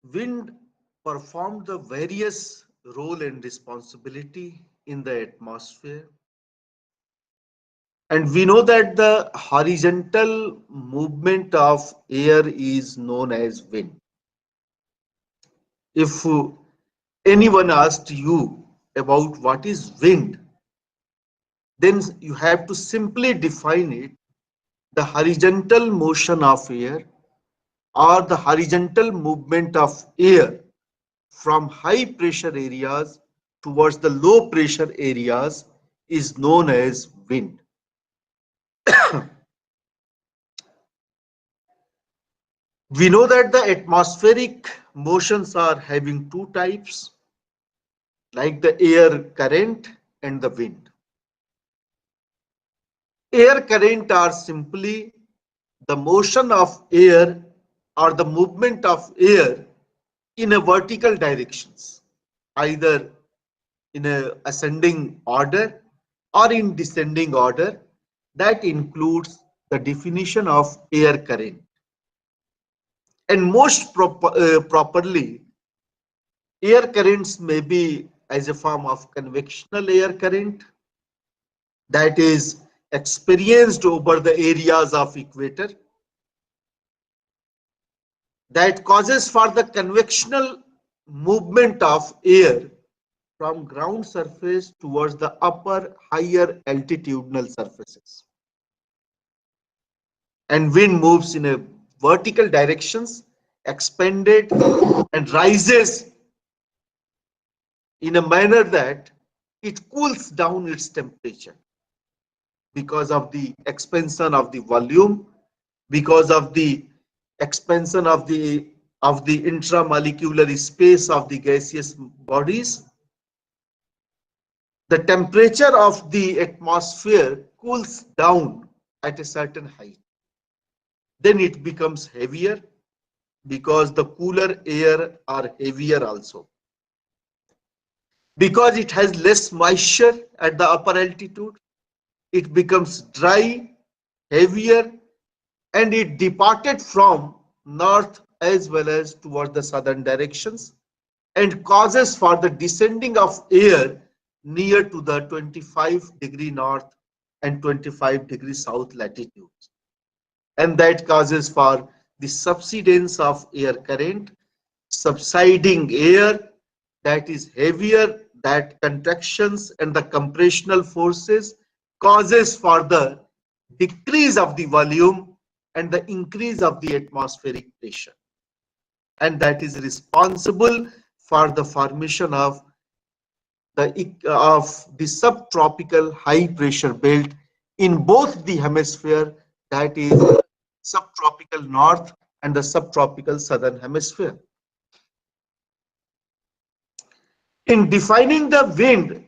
Wind performed the various role and responsibility in the atmosphere. And we know that the horizontal movement of air is known as wind. If anyone asked you about what is wind, then you have to simply define it: the horizontal motion of air, or the horizontal movement of air from high pressure areas towards the low pressure areas, is known as wind. We know that the atmospheric motions are having two types, like the air current and the wind. Air current are simply the motion of air or the movement of air in a vertical directions, either in a ascending order or in descending order. That includes the definition of air current. And most properly, air currents may be as a form of convectional air current that is experienced over the areas of equator, that causes for the convectional movement of air from ground surface towards the upper higher altitudinal surfaces. And wind moves in a vertical directions, expanded and rises in a manner that it cools down its temperature because of the expansion of the volume, because of the expansion of the intramolecular space of the gaseous bodies. The temperature of the atmosphere cools down at a certain height. Then it becomes heavier because the cooler air are heavier also. Because it has less moisture at the upper altitude, it becomes dry, heavier, and it departed from north as well as toward the southern directions, and causes for the descending of air near to the 25-degree north and 25-degree south latitudes. And that causes for the subsidence of air current, subsiding air that is heavier, that contractions and the compressional forces causes for the decrease of the volume and the increase of the atmospheric pressure, and that is responsible for the formation of the subtropical high pressure belt in both the hemisphere, that is subtropical north and the subtropical southern hemisphere. In defining the wind,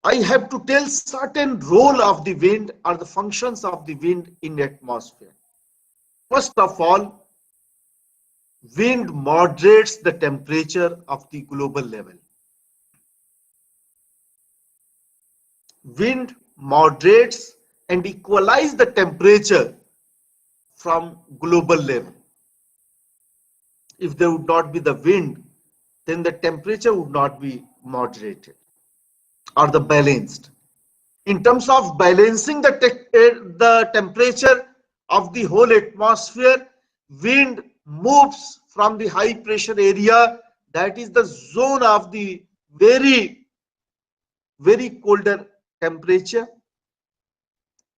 I have to tell certain role of the wind or the functions of the wind in the atmosphere. First of all, wind moderates the temperature of the global level. Wind moderates and equalizes the temperature from global level. If there would not be the wind, then the temperature would not be moderated or the balanced. In terms of balancing the temperature of the whole atmosphere, wind moves from the high pressure area, that is the zone of the very colder temperature,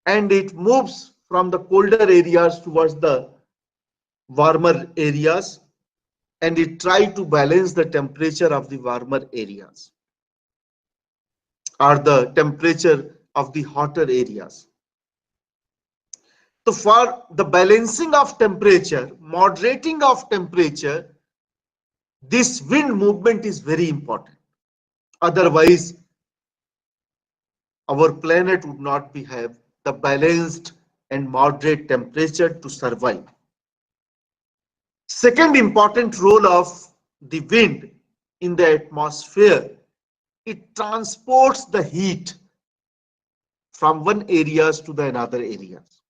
and it moves from the colder areas towards the warmer areas, and it tries to balance the temperature of the warmer areas or the temperature of the hotter areas. So for the balancing of temperature, moderating of temperature, this wind movement is very important. Otherwise, our planet would not have the balanced and moderate temperature to survive. Second important role of the wind in the atmosphere, it transports the heat from one areas to the another areas.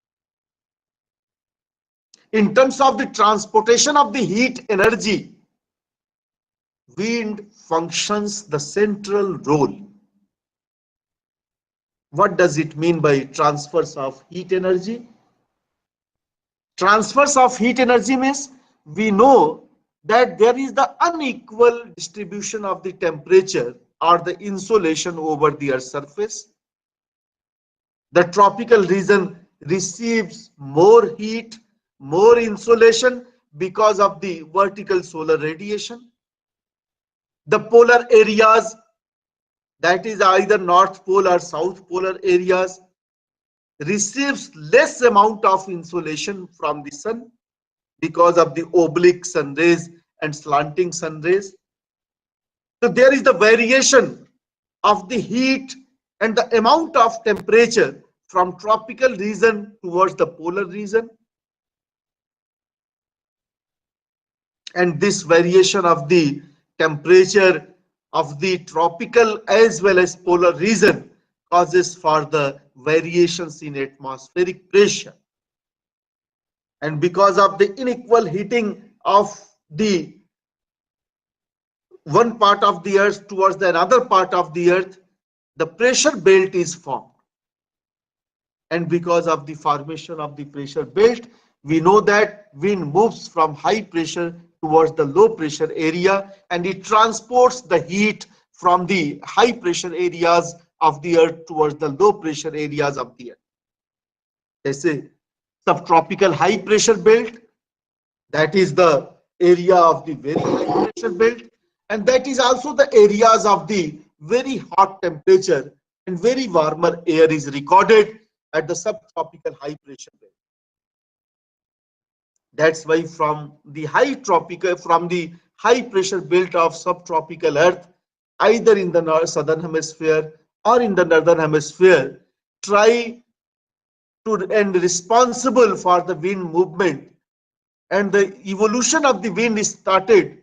In terms of the transportation of the heat energy, wind functions the central role. What does it mean by transfers of heat energy? Transfers of heat energy means we know that there is the unequal distribution of the temperature or the insolation over the Earth's surface. The tropical region receives more heat, more insolation because of the vertical solar radiation. The polar areas, that is either North Pole or South Polar areas, receives less amount of insolation from the sun because of the oblique sun rays and slanting sun rays. So there is the variation of the heat and the amount of temperature from tropical region towards the polar region. And this variation of the temperature of the tropical as well as polar region causes for the variations in atmospheric pressure. And because of the unequal heating of the one part of the earth towards the another part of the earth, the pressure belt is formed. And because of the formation of the pressure belt, we know that wind moves from high pressure towards the low pressure area, and it transports the heat from the high pressure areas of the earth towards the low pressure areas of the earth. जैसे subtropical high pressure belt, that is the area of the very high pressure belt, and that is also the areas of the very hot temperature and very warmer air is recorded at the subtropical high pressure belt. That's why from the high pressure belt of subtropical earth, either in the southern hemisphere or in the northern hemisphere, try to and responsible for the wind movement, and the evolution of the wind is started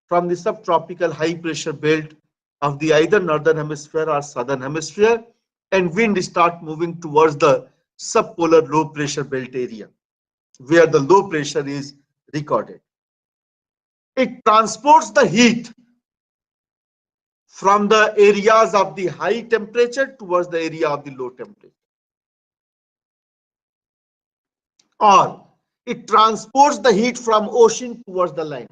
from the subtropical high pressure belt of the either northern hemisphere or southern hemisphere, and wind start moving towards the subpolar low pressure belt area where the low pressure is recorded. It transports the heat from the areas of the high temperature towards the area of the low temperature, or it transports the heat from ocean towards the land.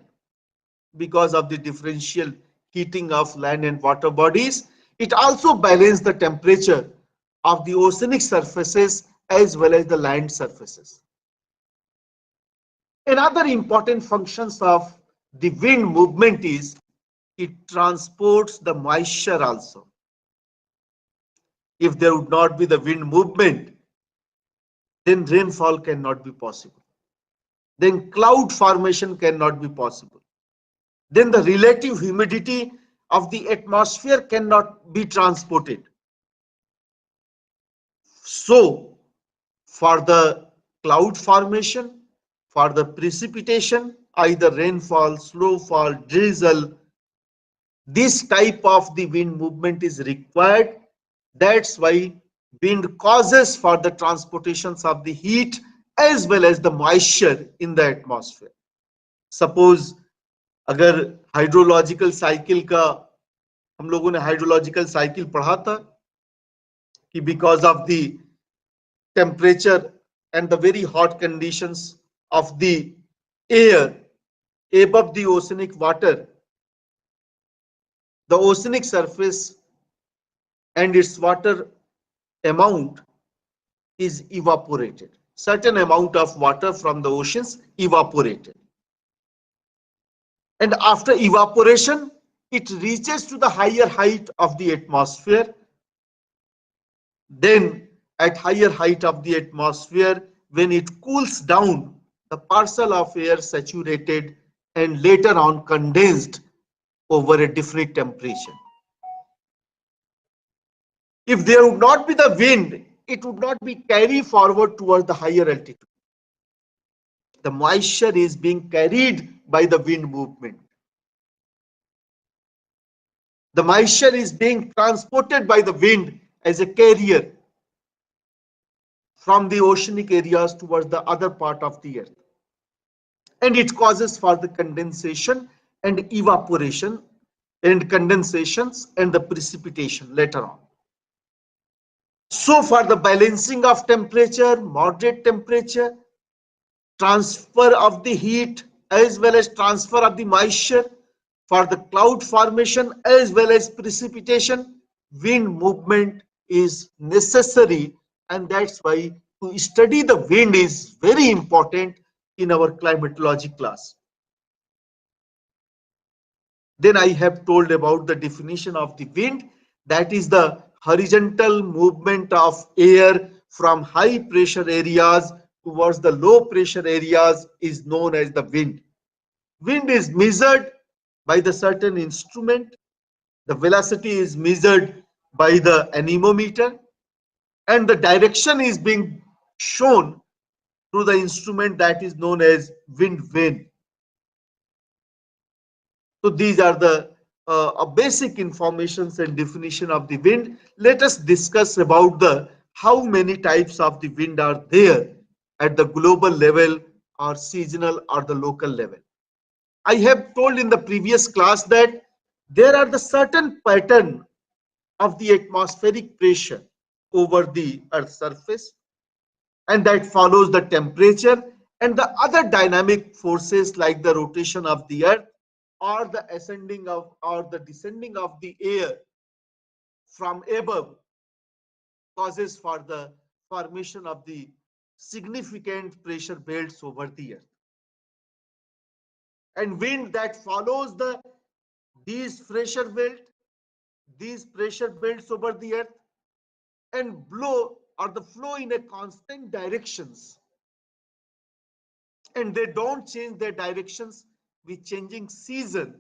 Because of the differential heating of land and water bodies, it also balances the temperature of the oceanic surfaces as well as the land surfaces. Another important functions of the wind movement is it transports the moisture also. If there would not be the wind movement, then rainfall cannot be possible. Then cloud formation cannot be possible. Then the relative humidity of the atmosphere cannot be transported. So, for the cloud formation, for the precipitation, either rainfall, snowfall, drizzle, this type of the wind movement is required. That's why wind causes for the transportations of the heat as well as the moisture in the atmosphere. Suppose अगर hydrological cycle का हम लोगों ने hydrological cycle पढ़ा था कि because of the temperature and the very hot conditions of the air above the oceanic water, the oceanic surface and its water amount is evaporated. Certain amount of water from the oceans evaporated. And after evaporation, it reaches to the higher height of the atmosphere. Then at higher height of the atmosphere, when it cools down, the parcel of air saturated and later on condensed over a different temperature. If there would not be the wind, it would not be carried forward towards the higher altitude. The moisture is being carried by the wind movement. The moisture is being transported by the wind as a carrier from the oceanic areas towards the other part of the earth. and it causes for the condensation and evaporation and condensations and the precipitation later on. So for the balancing of temperature, moderate temperature, transfer of the heat as well as transfer of the moisture, for the cloud formation as well as precipitation, wind movement is necessary, and that's why to study the wind is very important in our climatology class. Then I have told about the definition of the wind, that is the horizontal movement of air from high pressure areas towards the low pressure areas is known as the wind. Wind is measured by the certain instrument. The velocity is measured by the anemometer, and the direction is being shown through the instrument that is known as wind vane. So these are the basic informations and definition of the wind. Let us discuss about the how many types of the wind are there at the global level or seasonal or the local level. I have told in the previous class that there are the certain pattern of the atmospheric pressure over the earth's surface, and that follows the temperature and the other dynamic forces like the rotation of the earth or the ascending of or the descending of the air from above causes for the formation of the significant pressure belts over the earth, and wind that follows these pressure belts over the earth and blow or the flow in a constant directions, and they don't change their directions with changing season,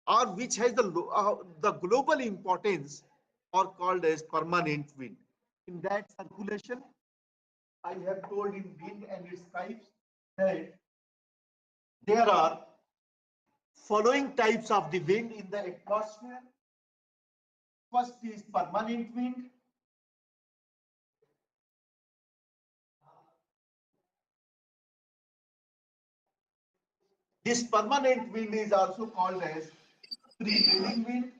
or which has the global importance, or called as permanent wind. In that circulation, I have told in wind and its types that there are following types of the wind in the atmosphere. First is permanent wind. This permanent wind is also called as prevailing wind.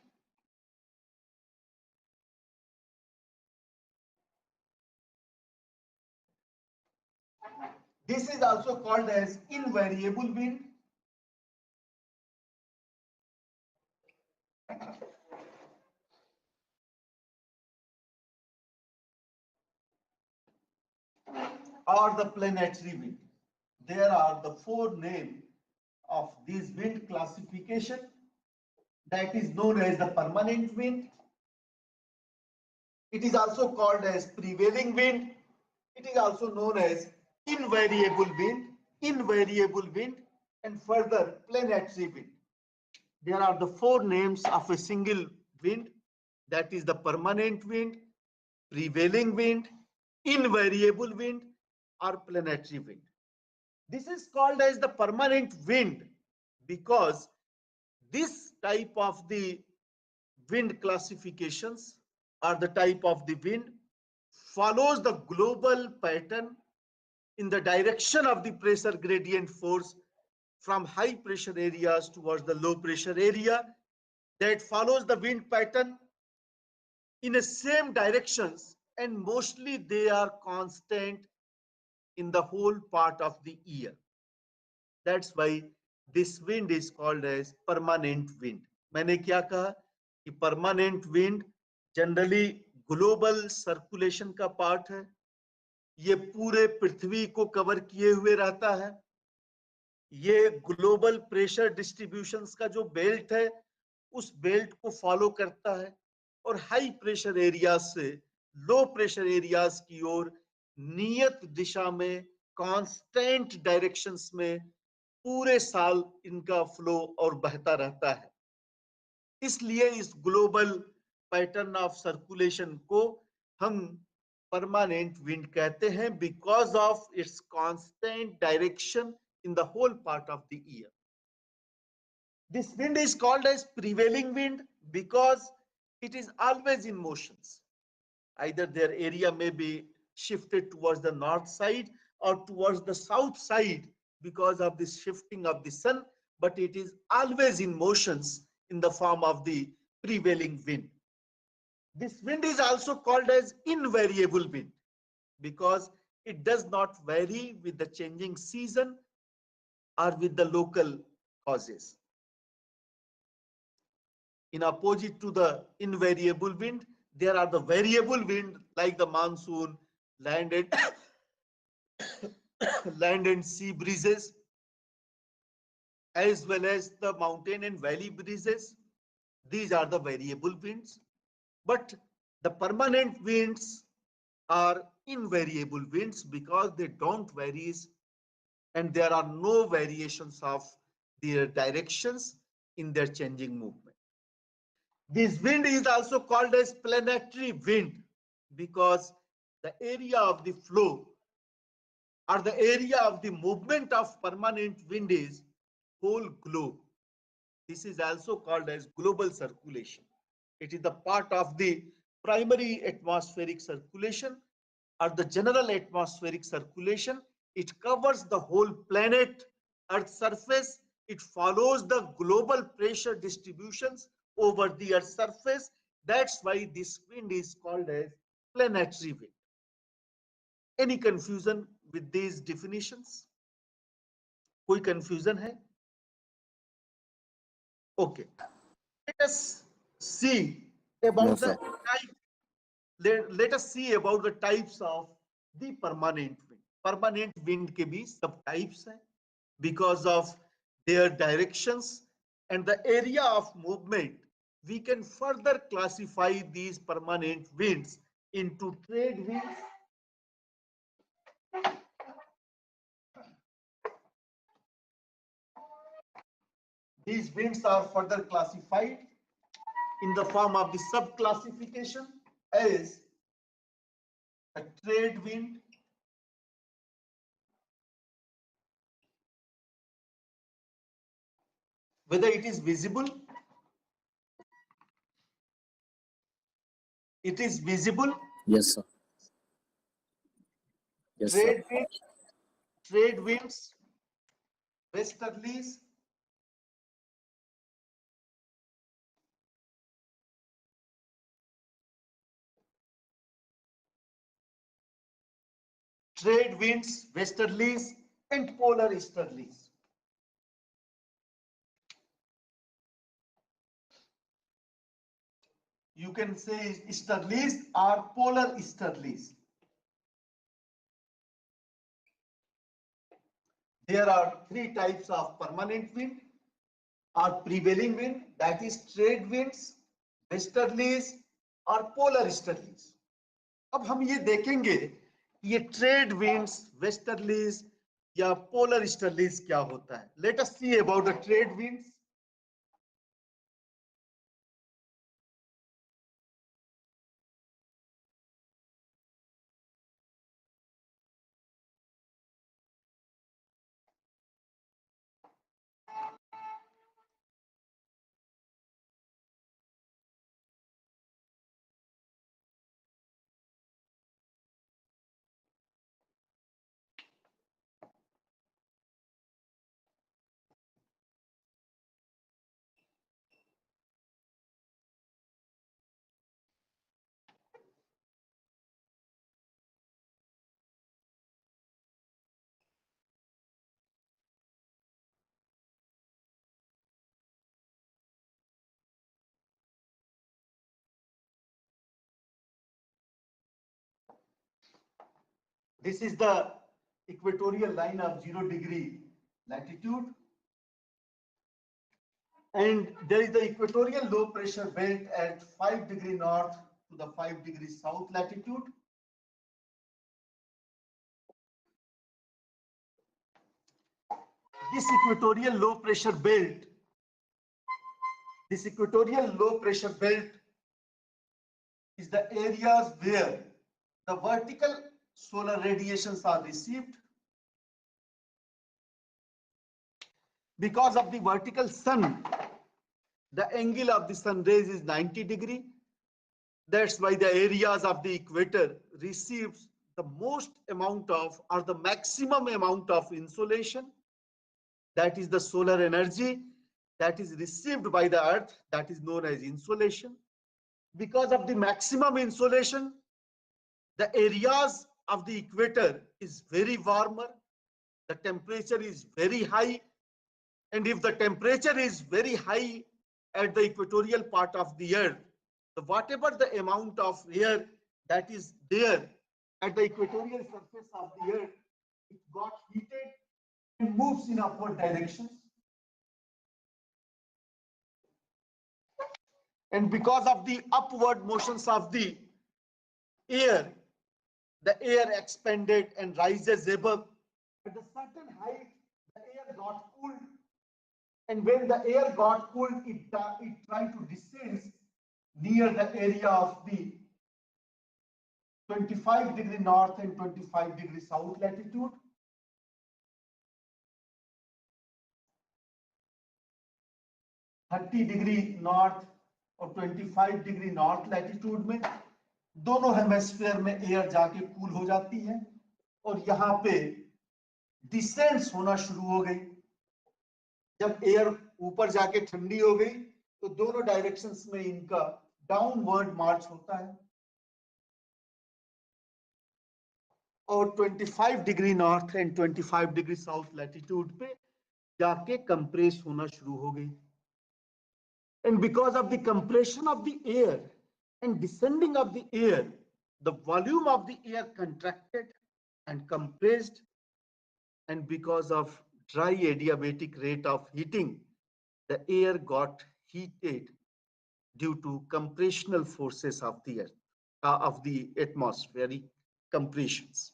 This is also called as invariable wind. Or the planetary wind. There are the four names of this wind classification, that is known as the permanent wind. It is also called as prevailing wind. It is also known as invariable wind, and further planetary wind. There are the four names of a single wind, that is the permanent wind, prevailing wind, invariable wind, or planetary wind. This is called as the permanent wind because this type of the wind classifications or the type of the wind follows the global pattern in the direction of the pressure gradient force from high pressure areas towards the low pressure area, that follows the wind pattern in the same directions, and mostly they are constant in the whole part of the year. That's why this wind is called as permanent wind. मैंने क्या कहा कि permanent wind generally global circulation का part है, ये पूरे पृथ्वी को cover किए हुए रहता है, ये ग्लोबल प्रेशर डिस्ट्रीब्यूशंस का जो बेल्ट है उस बेल्ट को फॉलो करता है, और हाई प्रेशर एरियाज से लो प्रेशर एरियाज की ओर नियत दिशा में कांस्टेंट डायरेक्शंस में पूरे साल इनका फ्लो और बहता रहता है। इसलिए इस ग्लोबल पैटर्न ऑफ सर्कुलेशन को हम परमानेंट विंड कहते हैं because of its constant direction in the whole part of the year. This wind is called as prevailing wind because it is always in motions. Either their area may be shifted towards the north side or towards the south side, because of the shifting of the sun, but it is always in motions in the form of the prevailing wind. This wind is also called as invariable wind because it does not vary with the changing season or with the local causes. In opposite to the invariable wind, there are the variable wind like the monsoon, land and land and sea breezes, as well as the mountain and valley breezes. These are the variable winds. But the permanent winds are invariable winds because they don't vary and there are no variations of their directions in their changing movement. This wind is also called as planetary wind because the area of the flow or the area of the movement of permanent wind is whole globe. This is also called as global circulation. It is the part of the primary atmospheric circulation or the general atmospheric circulation. It covers the whole planet, Earth's surface. It follows the global pressure distributions over the Earth's surface. That's why this wind is called as planetary wind. Any confusion with these definitions? कोई confusion है? Okay. Let us see No, about the sir. type. Let us see about the types of the permanent wind. Permanent wind के भी सब types हैं because of their directions and the area of movement. We can further classify these permanent winds into trade winds. These winds are further classified in the form of the subclassification as a trade wind, whether it is visible, Yes, sir. Yes, sir. trade wind, trade winds, westerlies, westerlies, and polar easterlies. You can say easterlies or polar easterlies. There are three types of permanent wind or prevailing wind, that is trade winds, westerlies और polar easterlies. अब हम ये देखेंगे कि ये trade winds, westerlies या polar easterlies क्या होता है. Let us see about the trade winds. This is the equatorial line of 0° latitude, and there is the equatorial low pressure belt at 5° north to the 5° south latitude. This equatorial low pressure belt, is the areas where the vertical solar radiations are received. Because of the vertical sun, the angle of the sun rays is 90°. That's why the areas of the equator receives the most amount of or the maximum amount of insolation. that is the solar energy that is received by the earth, that is known as insolation. Because of the maximum insolation, the areas of the equator is very warmer, the temperature is very high, and if the temperature is very high at the equatorial part of the earth, whatever the amount of air that is there at the equatorial surface of the earth, it got heated and moves in upward directions. And because of the upward motions of the air expanded and rises above. At a certain height, the air got cooled, and when the air got cooled, it tried to descend near the area of the 25-degree north and 25-degree south latitude. (30° north और 25° north latitude में दोनों hemisphere में air जाके cool हो जाती है और यहाँ पे डिसेंट्स होना शुरू हो गई. जब एयर ऊपर जाके ठंडी हो गई तो दोनों डायरेक्शंस में इनका डाउनवर्ड मार्च होता है और 25° नॉर्थ एंड 25° साउथ लैटिट्यूड पे जाके कंप्रेस होना शुरू हो गई. And because of the compression of the air and descending of the air, the volume of the air contracted and compressed, and because of dry adiabatic rate of heating, the air got heated due to compressional forces of the earth, of the atmospheric compressions.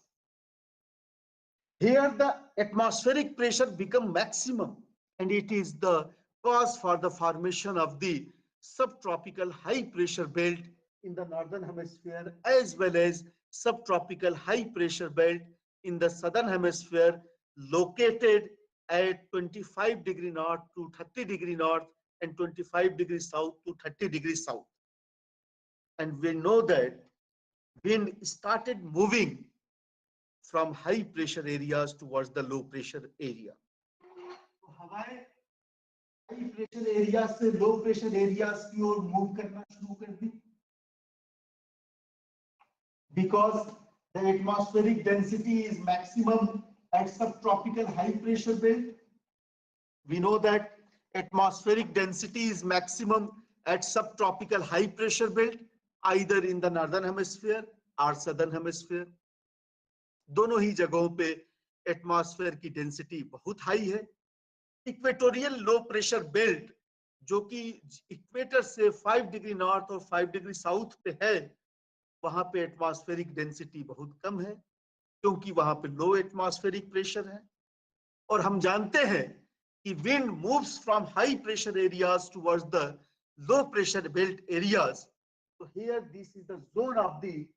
Here the atmospheric pressure become maximum, and it is the cause for the formation of the subtropical high pressure belt in the northern hemisphere as well as subtropical high pressure belt in the southern hemisphere located at 25° north to 30° north and 25° south to 30° south. And we know that wind started moving from high pressure areas towards the low pressure area. तो हवाएं high pressure area से low pressure areas की ओर move करना शुरू कर दी. Because the atmospheric density is maximum at subtropical high pressure belt. We know that atmospheric density is maximum at subtropical high pressure belt either in the northern hemisphere or southern hemisphere. दोनों ही जगहों पे atmosphere की density बहुत high है. Equatorial low pressure belt जो कि equator से 5° north और 5° साउथ पे है, वहां पे एटमॉस्फेरिक डेंसिटी बहुत कम है क्योंकि वहां पे लो एटमॉस्फेरिक प्रेशर है. और हम जानते हैं कि wind moves from high pressure areas towards the low pressure belt areas. So here this is the zone of the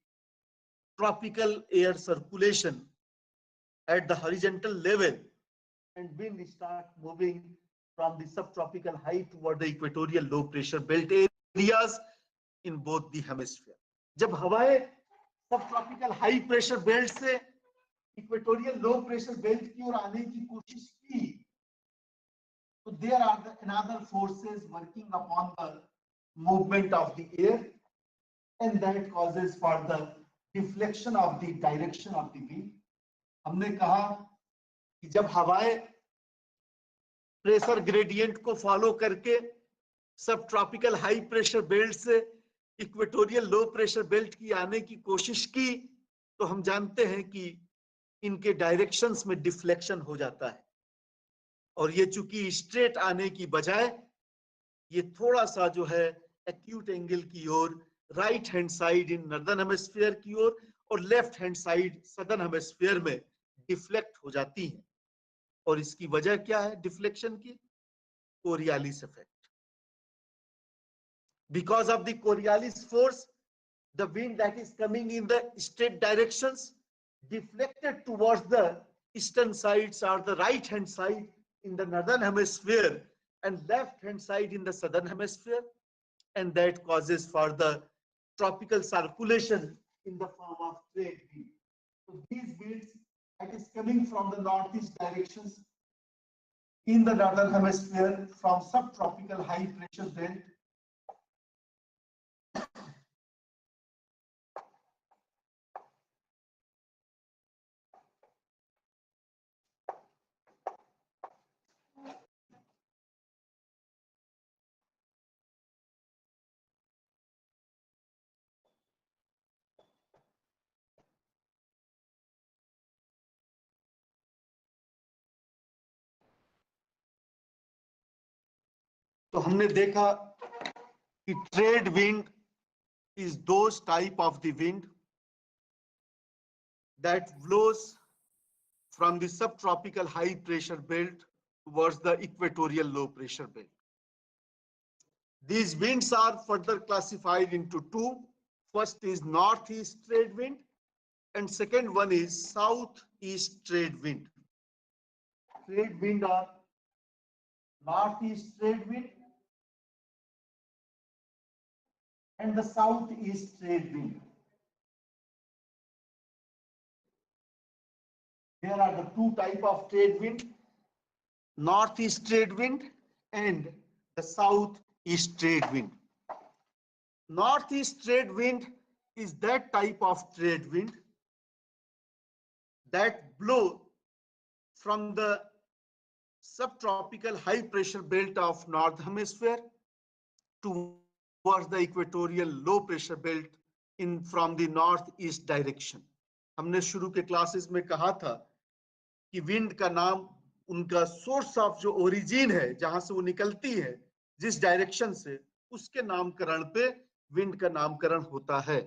tropical air circulation at the horizontal level, and wind start moving from the subtropical high toward the equatorial low pressure belt areas in both the hemisphere. जब हवाएं subtropical high pressure belt से equatorial low pressure belt की ओर आने की कोशिश की, तो there are the another forces working upon the movement of the air, and that causes for the deflection of the direction of the wind. हमने कहा कि जब हवाएं प्रेशर ग्रेडियंट को फॉलो करके सब ट्रॉपिकल हाई प्रेशर बेल्ट से equatorial low pressure belt की आने की कोशिश की, तो हम जानते हैं कि इनके डायरेक्शंस में डिफ्लेक्शन हो जाता है और ये चूंकि स्ट्रेट आने की बजाय ये थोड़ा सा जो है एक्यूट एंगल की ओर right hand side in northern hemisphere की ओर और left hand side southern hemisphere में डिफ्लेक्ट हो जाती है. और इसकी वजह क्या है डिफ्लेक्शन की? Coriolis effect. Because of the Coriolis force, the wind that is coming in the straight directions deflected towards the eastern sides or the right hand side in the northern hemisphere and left hand side in the southern hemisphere, and that causes for the tropical circulation in the form of trade wind. So these winds that is coming from the northeast directions, in the northern hemisphere from subtropical high pressure belt तो हमने देखा कि trade wind is those type of the wind that blows from the subtropical high pressure belt towards the equatorial low pressure belt. These winds are further classified into two. First is northeast trade wind and second one is southeast trade wind. Trade wind are northeast trade wind and the southeast trade wind. There are the two type of trade wind, northeast trade wind and the southeast trade wind. Northeast trade wind is that type of trade wind that blow from the subtropical high pressure belt of north hemisphere towards the equatorial low pressure belt in from the northeast direction. हमने शुरू के classes में कहा था कि wind का नाम उनका सोर्स ऑफ जो ओरिजिन है, जहां से वो निकलती है, जिस डायरेक्शन से, उसके नामकरण पे विंड का नामकरण होता है.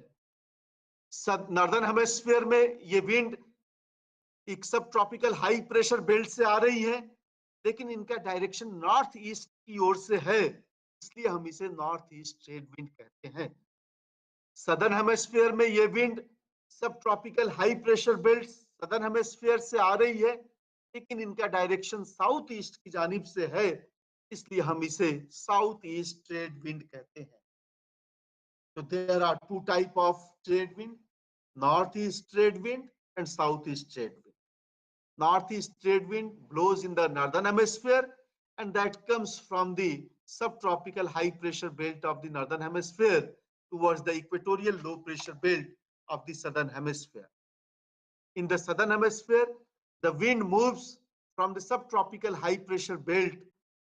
नॉर्दर्न हेमिस्फीयर में ये विंड एक सब ट्रॉपिकल हाई प्रेशर बेल्ट से आ रही है, लेकिन इनका डायरेक्शन नॉर्थ ईस्ट की ओर से है, इसलिए हम इसे नॉर्थ ईस्ट ट्रेड विंड कहते हैं. सदर्न हेमिस्फीयर में ये विंड सब tropical high pressure belt southern hemisphere से आ रही है, लेकिन इनका डायरेक्शन साउथ ईस्ट की जानिब से है, इसलिए हम इसे साउथ ईस्ट ट्रेड विंड कहते हैं. So there are two type of trade wind, northeast trade wind and southeast trade wind. Northeast trade wind blows in the northern hemisphere and that comes from the subtropical high pressure belt of the northern hemisphere towards the equatorial low pressure belt of the southern hemisphere. In the southern hemisphere, the wind moves from the subtropical high pressure belt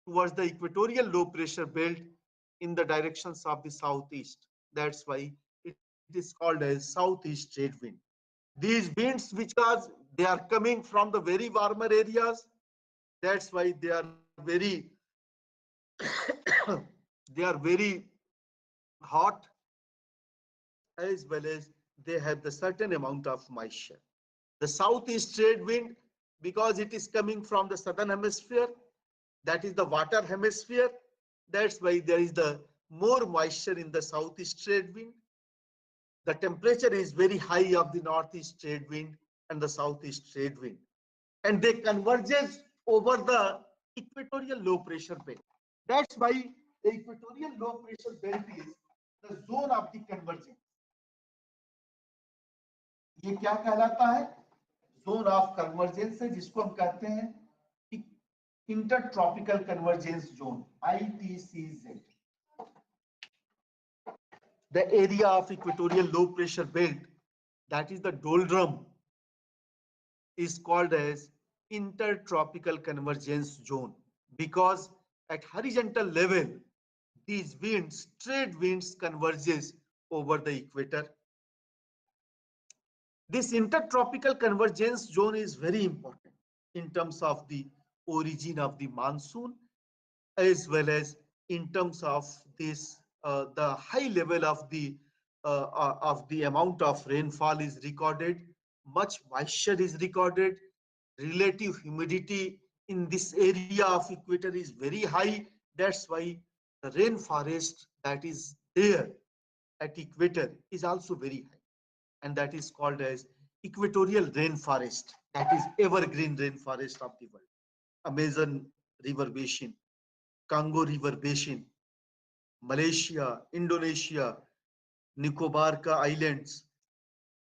towards the equatorial low pressure belt in the directions of the southeast. That's why it is called as southeast trade wind. These winds they are coming from the very warmer areas. That's why they are very they are very hot, as well as they have the certain amount of moisture. The southeast trade wind, because it is coming from the southern hemisphere, that is the water hemisphere, that's why there is the more moisture in the southeast trade wind. The temperature is very high of the northeast trade wind and the southeast trade wind, and they converges over the equatorial low pressure belt. That's why the equatorial low pressure belt is the zone of the convergence. ये क्या कहलाता है? Zone of convergence है, जिसको हम कहते हैं intertropical convergence zone, ITCZ. The area of equatorial low pressure belt, that is the doldrum, is called as intertropical convergence zone, because at horizontal level these winds, trade winds, converges over the equator. This intertropical convergence zone is very important in terms of the origin of the monsoon, as well as in terms of this the high level of the amount of rainfall is recorded, much moisture is recorded, relative humidity in this area of equator is very high. That's why the rainforest that is there at equator is also very high, and that is called as equatorial rainforest, that is evergreen rainforest of the world. Amazon river basin, Congo river basin, Malaysia, Indonesia, Nicobar Islands,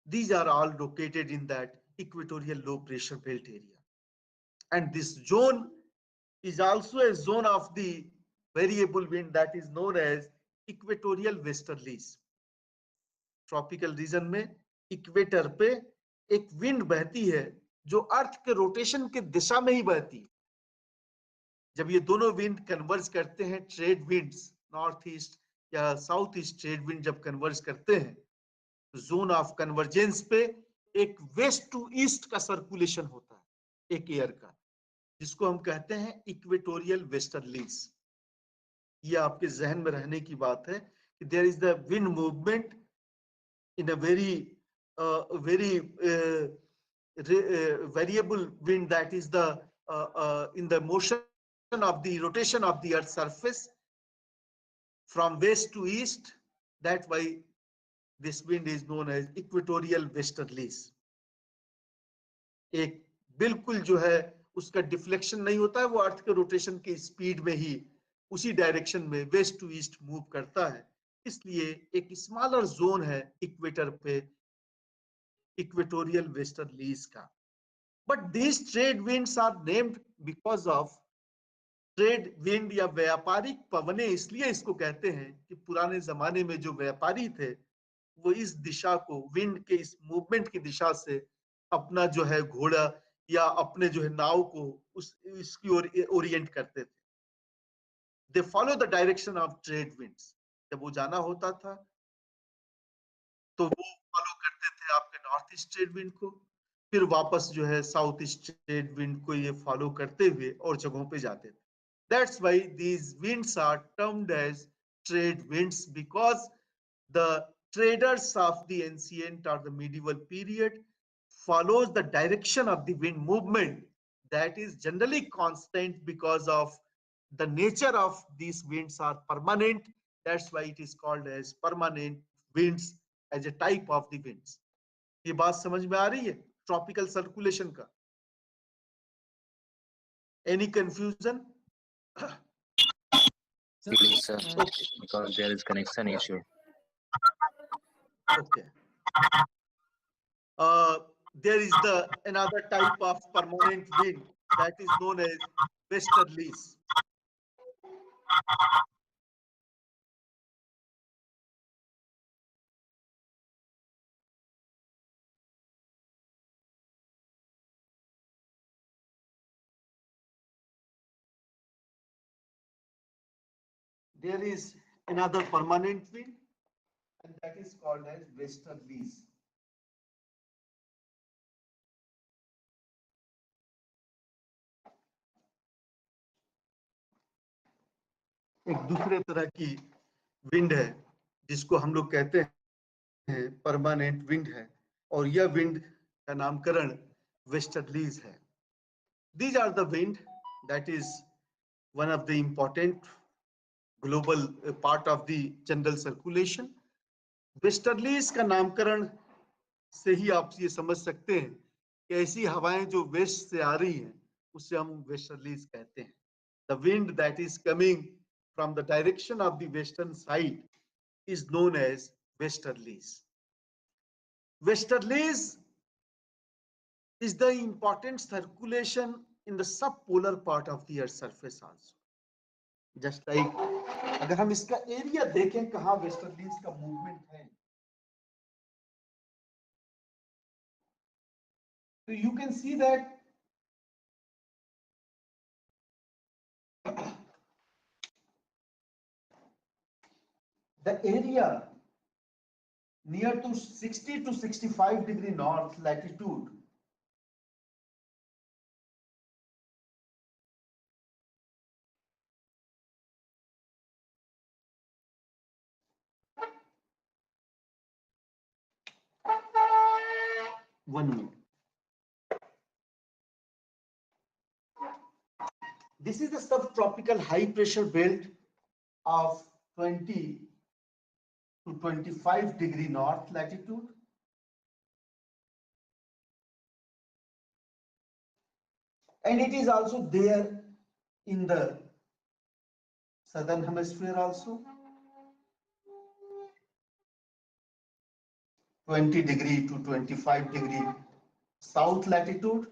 these are all located in that equatorial low pressure belt area. And this zone is also a zone of the variable wind that is known as equatorial westerlies. Tropical region में equator पे एक wind बहती है जो अर्थ के rotation के दिशा में ही बहती है। जब ये दोनों विंड कन्वर्ज करते हैं, ट्रेड विंड्स नॉर्थ ईस्ट या साउथ ईस्ट ट्रेड विंड जब कन्वर्ज करते हैं, जोन ऑफ कन्वर्जेंस पे एक वेस्ट टू ईस्ट का सर्कुलेशन होता है एक एयर का, जिसको हम कहते हैं इक्वेटोरियल वेस्टर्लीज। ये आपके जहन में रहने की बात है कि there is the wind movement in a very variable wind that is the in the motion of the rotation of the earth's surface from west to east. That why this wind is known as equatorial westerlies. एक बिल्कुल जो है उसका deflection नहीं होता है, वो अर्थ के रोटेशन के स्पीड में ही उसी डायरेक्शन में वेस्ट टू ईस्ट मूव करता है। इसलिए एक स्मॉलर जोन है इक्वेटर पे इक्वेटोरियल वेस्टर्लीज का। But these trade winds are named because of trade wind या व्यापारिक पवने इसलिए इसको कहते हैं कि पुराने जमाने में जो व्यापारी थे वो इस दिशा को, विंड के इस मूवमेंट की दिशा से अपना जो है घोड़ा या अपने जो है नाव को इसकी ओर ओरिएंट करते थे। They follow the direction of trade winds. जब वो जाना होता था तो वो फॉलो करते थे आपके नॉर्थ ईस्ट ट्रेड विंड को, फिर वापस जो है साउथ ईस्ट ट्रेड विंड को ये फॉलो करते हुए और जगहों पे जाते थे। That's why these winds are termed as trade winds, because the traders of the ancient or the medieval period follows the direction of the wind movement that is generally constant because of the nature of these winds are permanent. That's why it is called as permanent winds as a type of the winds. ये बात समझ में आ रही है tropical circulation का? Any confusion? Please, sir, Okay. because there is connection issue. Okay. There is the another type of permanent wind that is known as westerlies. There is another permanent wind, and that is called as westerlies. एक दूसरे तरह की wind है जिसको हम लोग कहते हैं परमानेंट विंड है, और यह विंड का नामकरण वेस्टर्लीज है। These are the wind that is one of the important global part of the general circulation. Westerlies का नामकरण से ही आप ये समझ सकते हैं कि ऐसी हवाएं जो वेस्ट से आ रही हैं उसे हम वेस्टर्लीज कहते हैं। The wind that is coming from the direction of the western side is known as westerlies. Westerlies is the important circulation in the subpolar part of the earth's surface also. Just like अगर हम इसका area देखें कहां westerlies का movement है, so you can see that the area near to 60 to 65 degree north latitude one minute. This is the subtropical high pressure belt of 20 to 25 degree north latitude. And it is also there in the southern hemisphere also. 20 degree to 25 degree south latitude.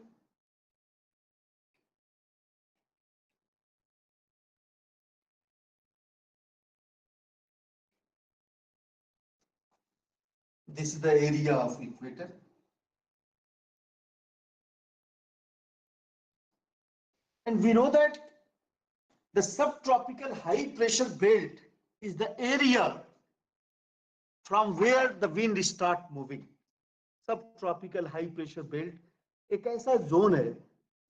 This is the area of equator. And we know that the subtropical high pressure belt is the area from where the wind start moving. Subtropical high pressure belt एक ऐसा zone है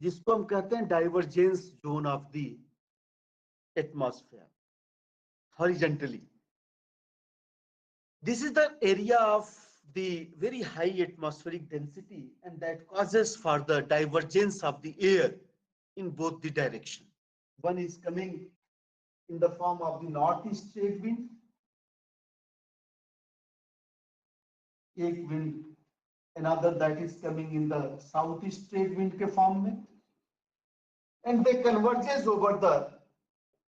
जिसको हम कहते हैं divergence zone of the atmosphere horizontally. This is the area of the very high atmospheric density and that causes for the divergence of the air in both the direction. One is coming in the form of the northeast trade wind, एक wind, another that is coming in the southeast trade wind के form में, and they converges over the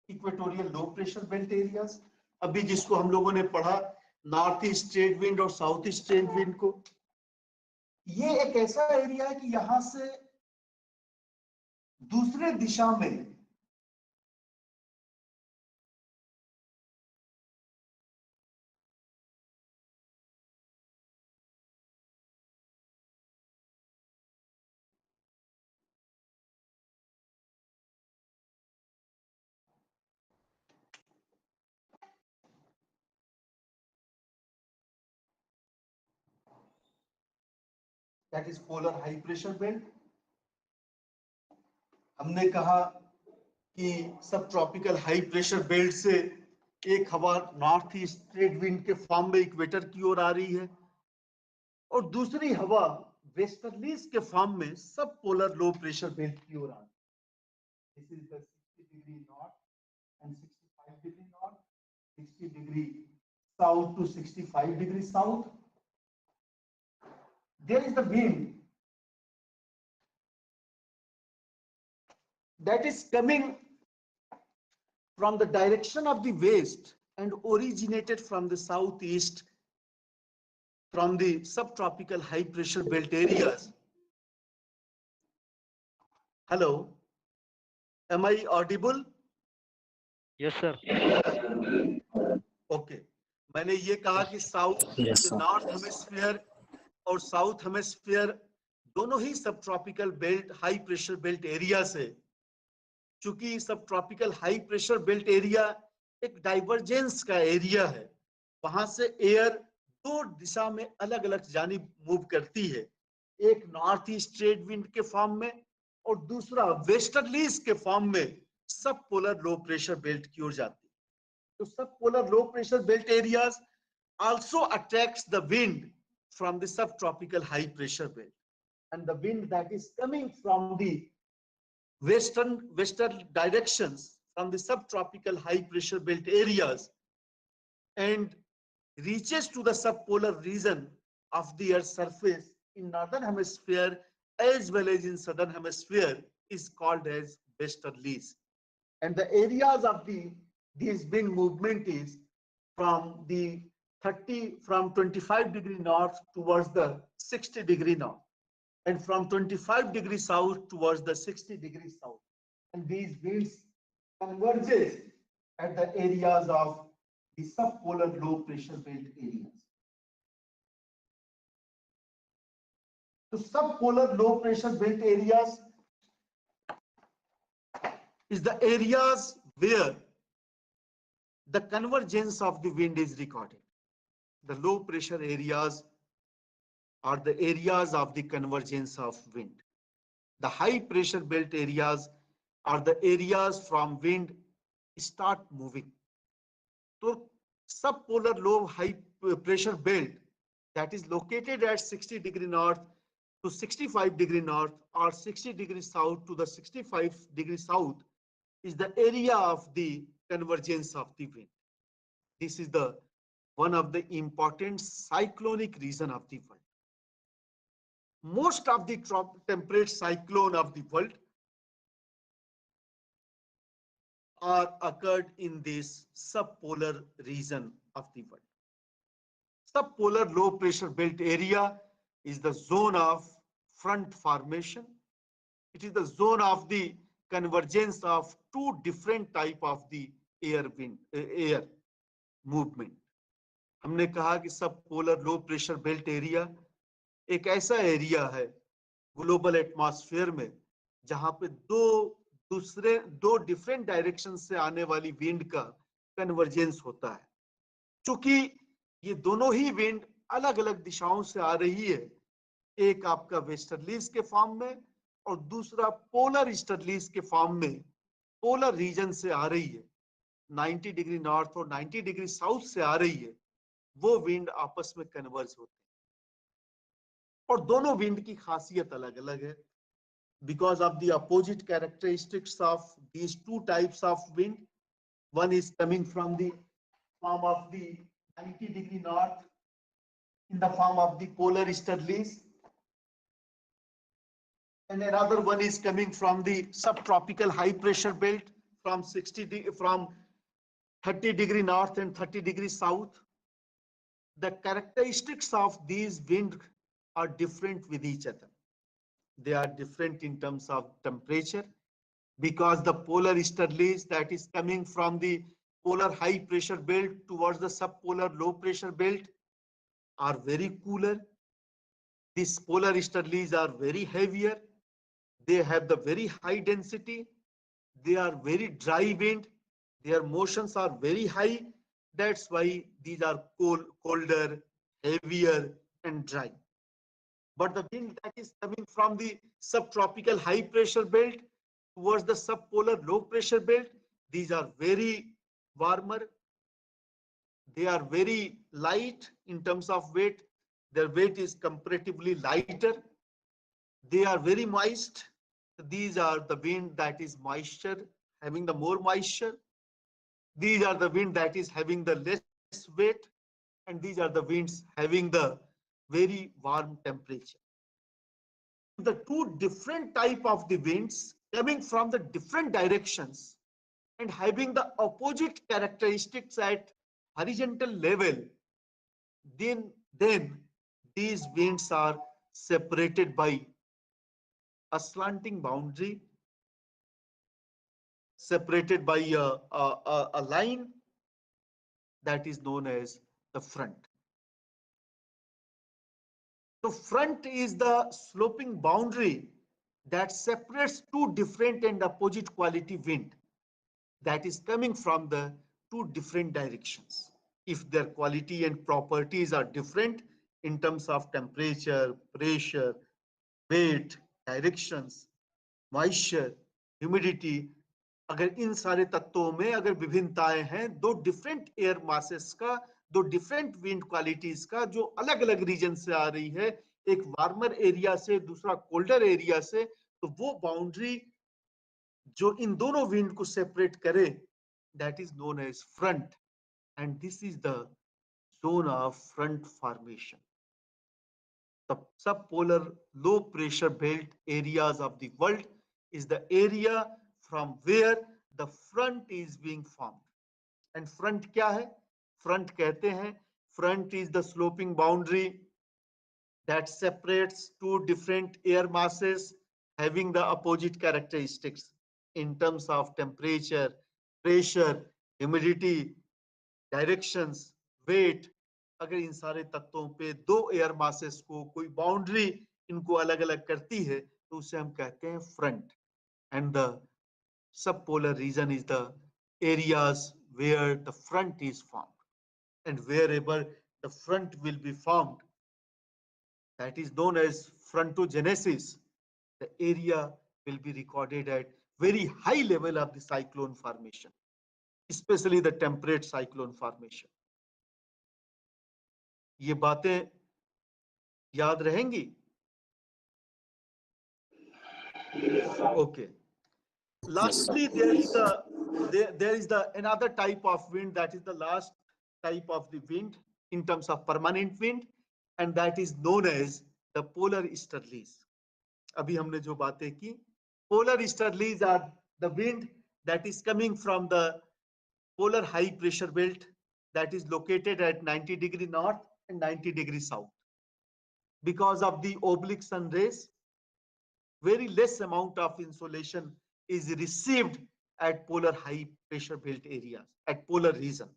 equatorial low pressure belt areas. अभी जिसको हम लोगों ने पढ़ा north east trade wind और साउथ ईस्ट ट्रेड विंड को, ये एक ऐसा एरिया है कि यहां से दूसरे दिशा में that is polar high pressure belt. हमने कहा कि सब ट्रॉपिकल हाई प्रेशर बेल्ट से एक हवा नॉर्थ ईस्ट ट्रेड विंड के फॉर्म में इक्वेटर की ओर आ रही है और दूसरी हवा वेस्टर्लीज के फॉर्म में सब पोलर लो प्रेशर बेल्ट की ओर आ रही है. This is the 60 degree north and 65 degree north, 60 degree south to 65 degree south. There is the wind that is coming from the direction of the west and originated from the southeast from the subtropical high pressure belt areas. Hello, am I audible? Yes, sir. Okay. मैंने ये कहा कि Yes, south sir. North hemisphere और south hemisphere दोनों ही सब tropical belt high pressure belt area से, चूंकि सब tropical high pressure belt area एक डाइवर्जेंस का एरिया है, वहां से एयर दो दिशा में अलग अलग जानिब मूव करती है, एक नॉर्थ ईस्ट ट्रेड विंड के फॉर्म में और दूसरा वेस्टर्लीज के फॉर्म में सब पोलर लो प्रेशर बेल्ट की ओर जाती है. तो सब polar low pressure belt areas also attracts the wind from the subtropical high pressure belt, and the wind that is coming from the western directions from the subtropical high pressure belt areas and reaches to the subpolar region of the earth's surface in northern hemisphere as well as in southern hemisphere is called as westerlies. And the areas of these wind movement is from the 25 degree north towards the 60 degree north and from 25 degree south towards the 60 degree south. And these winds converges at the areas of the subpolar low pressure belt areas. So subpolar low pressure belt areas is the areas where the convergence of the wind is recorded. The low pressure areas are the areas of the convergence of wind. The high pressure belt areas are the areas from wind start moving. So subpolar low high pressure belt that is located at 60 degree north to 65 degree north or 60 degree south to the 65 degree south is the area of the convergence of the wind. This is the one of the important cyclonic region of the world. Most of the temperate cyclone of the world are occurred in this subpolar region of the world. Subpolar low pressure belt area is the zone of front formation. It is the zone of the convergence of two different type of the air movement. हमने कहा कि सब polar low pressure belt area एक ऐसा area है global atmosphere में जहां पे दो डिफरेंट डायरेक्शन से आने वाली विंड का कन्वर्जेंस होता है। चूंकि ये दोनों ही विंड अलग अलग दिशाओं से आ रही है, एक आपका वेस्टर्लीज के फॉर्म में और दूसरा पोलर ईस्टर्लीज के फॉर्म में पोलर रीजन से आ रही है, 90 डिग्री नॉर्थ और 90 डिग्री साउथ से आ रही है, वो विंड आपस में कन्वर्ज होते हैं। और दोनों विंड की खासियत अलग अलग है because of the opposite characteristics of these two types of wind. One is coming from the form of the 90-degree north in the form of the polar easterlies, and another one is coming from the subtropical high pressure belt from 30 degree north and 30 degree south. The characteristics of these wind are different with each other. They are different in terms of temperature, because the polar easterlies that is coming from the polar high pressure belt towards the subpolar low pressure belt are very cooler. These polar easterlies are very heavier. They have the very high density. They are very dry wind. Their motions are very high. That's why these are colder, heavier, and dry. But the wind that is coming from the subtropical high pressure belt towards the subpolar low pressure belt, these are very warmer. They are very light in terms of weight. Their weight is comparatively lighter. They are very moist. These are the wind that is moisture, having the more moisture. These are the wind that is having the less weight, and these are the winds having the very warm temperature. The two different type of the winds coming from the different directions and having the opposite characteristics at horizontal level, then these winds are separated by a slanting boundary, separated by a line that is known as the front. So front is the sloping boundary that separates two different and opposite quality wind that is coming from the two different directions. If their quality and properties are different in terms of temperature, pressure, weight, directions, moisture, humidity, अगर इन सारे तत्वों में अगर विभिन्नताएं हैं, दो different air masses का, दो डिफरेंट विंड क्वालिटीज का जो अलग अलग रीजन से आ रही है, एक वार्मर एरिया से दूसरा कोल्डर एरिया से, तो वो बाउंड्री जो इन दोनों विंड को सेपरेट करे, that is known as front, and this is the zone of front formation. The subpolar low pressure belt areas of the world is the area from where the front is being formed. And front क्या है? Front कहते हैं, front is the sloping boundary that separates two different air masses having the opposite characteristics in terms of temperature, pressure, humidity, directions, wet. अगर इन सारे तत्वों पे दो एयर मासेस को कोई बाउंड्री इनको अलग अलग करती है, तो उसे हम कहते हैं front. And the sub polar region is the areas where the front is formed, and wherever the front will be formed, that is known as frontogenesis, the area will be recorded at very high level of the cyclone formation, especially the temperate cyclone formation. ये बातें याद रहेंगी? Okay. Yes, sir. Lastly, there is the another type of wind, that is the last type of the wind in terms of permanent wind, and that is known as the polar easterlies. अभी हमने जो बातें की, polar easterlies are the wind that is coming from the polar high pressure belt that is located at 90 degree north and 90 degree south. Because of the oblique sun rays, very less amount of insolation is received at polar high pressure belt areas, at polar region,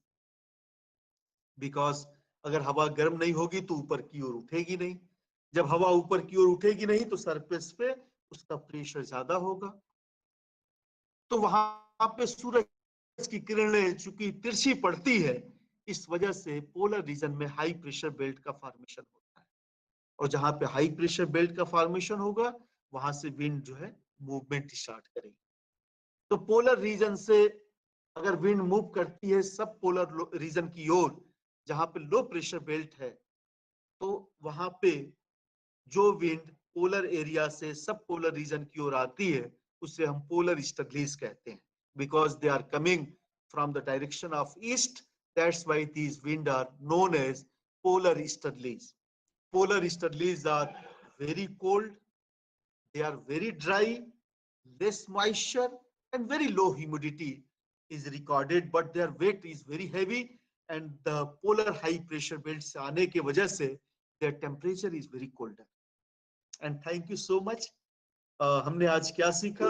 because अगर हवा गर्म नहीं होगी तो ऊपर की ओर उठेगी नहीं, जब हवा ऊपर की ओर उठेगी नहीं तो सरफेस पे उसका प्रेशर ज्यादा होगा, तो वहां पे सूरज की किरणें चूंकि तिरछी पड़ती है, इस वजह से पोलर रीजन में हाई प्रेशर बेल्ट का फॉर्मेशन होता है। और जहां पे हाई प्रेशर बेल्ट का फॉर्मेशन होगा वहां से विंड जो है मूवमेंट स्टार्ट करेगी। तो पोलर रीजन से अगर विंड मूव करती है सब पोलर रीजन की ओर जहां पे लो प्रेशर बेल्ट है, तो वहां पे जो विंड पोलर एरिया से सब पोलर रीजन की ओर आती है उसे हम पोलर ईस्टर्लीज कहते हैं, because they are coming from the direction of east, that's why these wind are known as polar easterlies. Polar easterlies are very cold, they are very dry, less moisture, and very low humidity is recorded, but their weight is very heavy, and the polar high pressure belts से आने के वजह से their temperature is very colder. And thank you so much. हमने आज क्या सीखा?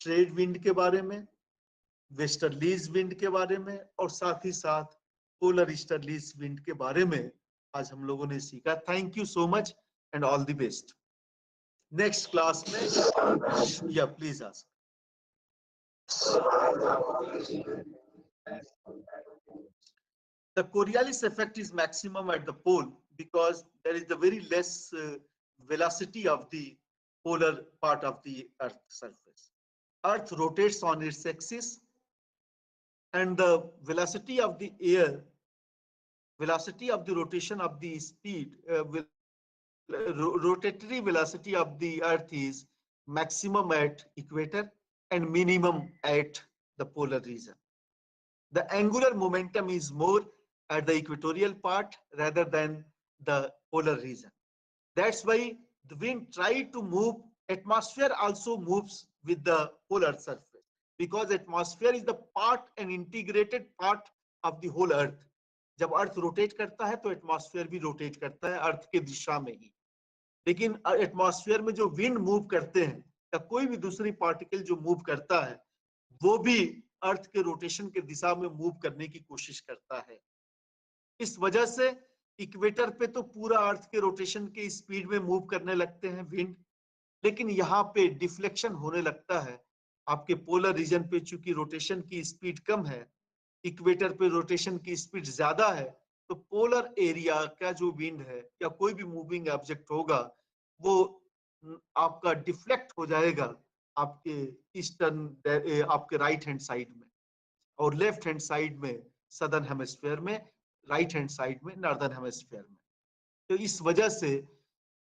Trade wind के बारे में, वेस्टर्लीज विंड के बारे में, और साथ ही साथ पोलर ईस्टर्लीज विंड के बारे में आज हम लोगों ने सीखा। Thank you so much and all the best. Next class में या please ask. The Coriolis effect is maximum at the pole because there is the very less velocity of the polar part of the Earth surface. Earth rotates on its axis, and the velocity of the air, velocity of the rotation of the speed, rotatory velocity of the Earth is maximum at equator and minimum at the polar region. The angular momentum is more at the equatorial part rather than the polar region. That's why the wind try to move. Atmosphere also moves with the polar surface because atmosphere is the part and integrated part of the whole earth. जब earth rotate करता है तो atmosphere भी rotate करता है अर्थ के दिशा में ही। लेकिन एटमॉस्फेयर में जो विंड मूव करते हैं या कोई भी दूसरी पार्टिकल जो मूव करता है वो भी अर्थ के रोटेशन के दिशा में मूव करने की कोशिश करता है। इस वजह से इक्वेटर पे तो पूरा अर्थ के रोटेशन के स्पीड में मूव करने लगते हैं विंड, लेकिन यहाँ पे डिफ्लेक्शन होने लगता है। आपके पोलर रीजन पे चूंकि रोटेशन की स्पीड कम है, इक्वेटर पे रोटेशन की स्पीड ज्यादा है, तो पोलर एरिया का जो विंड है या कोई भी मूविंग ऑब्जेक्ट होगा वो आपका डिफ्लेक्ट हो जाएगा आपके ईस्टर्न आपके राइट हैंड साइड में, और लेफ्ट हैंड साइड में सदर्न हेमिस्फीयर में, राइट हैंड साइड में नॉर्दर्न हेमिस्फीयर में। तो इस वजह से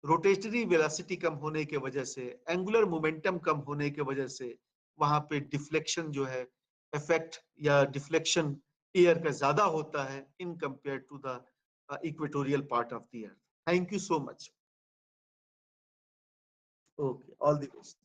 रोटेटरी वेलोसिटी कम होने के वजह से, एंगुलर मोमेंटम कम होने के वजह से वहां पे डिफ्लेक्शन जो है इफेक्ट या डिफ्लेक्शन एयर का ज्यादा होता है in compare to the equatorial part of the earth. Thank you so much. Okay, all the best.